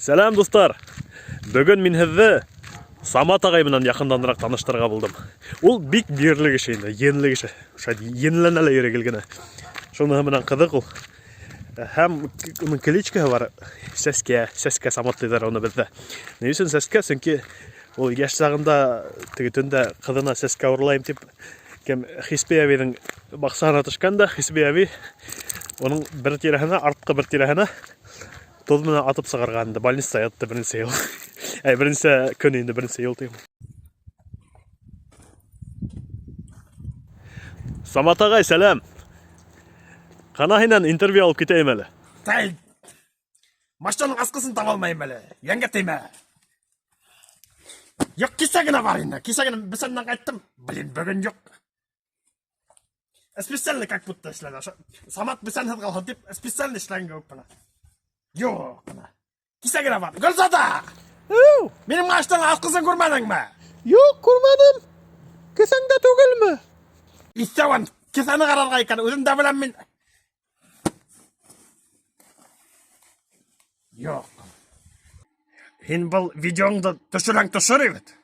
Сәлем достар. Бүгін мен һеҙҙе Самат ағай менән яҡынданыраҡ таныштырырға булдым. Ул бик бирле кеше инде, енле кеше. Енләнә лә йөрөй генә. Шуныһы менән ҡыҙыҡ ул. Һәм уның кличкаһы бар. Сәскә Самат тиҙәр уны беҙҙә. Ни өсөн сәскә? Сөнки ул йәш сағында теге төндә ҡыҙына сәскә урлайым тип Хисби әбейҙең баҡсаһына төшкән дә, Хисби әбей уның бер тирәһенә, артҡы бер тирәһенә тоҙ менән атып сығарған инде. Больницта ятты беренсе йыл. Беренсе көн инде, беренсе йыл тием. Самат ағай, сәләм. Ҡана һинән интервью алып китәйем әле. Тәй, машинаның асҡысын таба алмайым әле. Йәнгә теймә. Юҡ, кисә генә бар инде. Кисә генә бесәннән ҡайттым. Блин, бөгөн юҡ. Специально как будто эшләне. Самат бесәнһеҙ ҡалһын тип, специально эшләгән кеүек бына. Юҡ ҡына. Кисә генә бар. Гөлзада! Минең машинаның асҡысын күрмәнеңме? Юҡ, күрмәнем. Кеҫәңдә түгелме? Иҫәүән, кеҫәне ҡарарға икән. Үҙем дә беләм мин. Юҡ. Һин был видеоңды төшөрәң төшөр бит.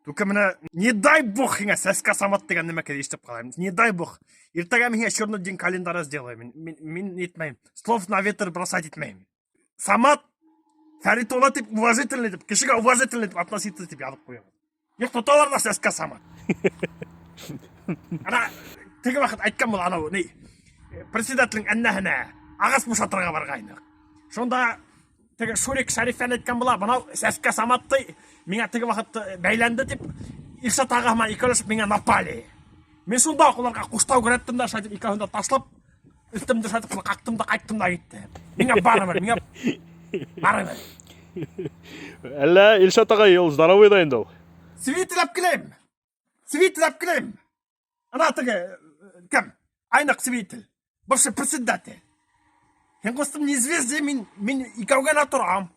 Түке менә, не дай бог һиңә сәскә Самат дигән нәмәкә ишетеп ҡалайым. Не дай бог. Иртәгә миңә черный день календаря сделаем. Мин итмәйем. Слов на ветер бросать итмәйем. Самат, Фәритулла тип уважительный тип, кешегә уважительный тип, относительный тип яҙып ҡуйам. Юҡ, тоталар да сәскә Самат. Ана, теге ваҡыт әйткән был анау, ни, председателең әннәһенә ағас бушатырға барғайны. Шунда теге Шурик Шәрифән әйткән була, бынау сәскә Саматты миңә теге ваҡыт бәйләнде тип, Илшат ағаһыма икәүләшеп миңә напали. Мин шунда уларға ҡуштау күрәттем дә, шайтып икәүһен дә ташлап, өҫтөмдө шайтып ҡаҡтым да ҡайттым да китте. Миңә барыбер, миңа барыбер. Әллә Илшат ағай ул здоровый инде ул. Свитләп киләм. Свитләп киләм. Ана теге кем? Айныҡ свитель. Бывший председатель. Һин ҡустым неизвестный, мин икәүгә лә торам.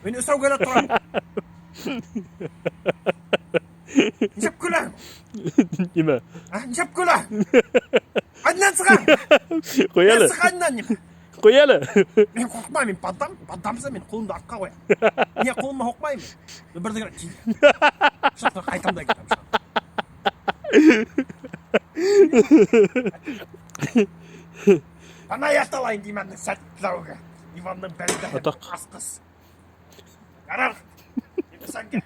Мин өсәүгә лә торам. Нисәп көләң? Нимә? Нисәп көләң? Айнан сығаң. Ҡуй әле. Сығаннан нимә? Ҡуй әле. Мин ҡурҡмайым, мин паддамсы, мин ҡулымды артҡа ҡуям. Миңә ҡулыма һуҡмайым. Берҙе генә кил. Шаҡта ҡайтам да китәм. Ана яталайын димәнең сәтләүгә. Иванның бәлдәһе асҡыс. Ярар. Сәнгә.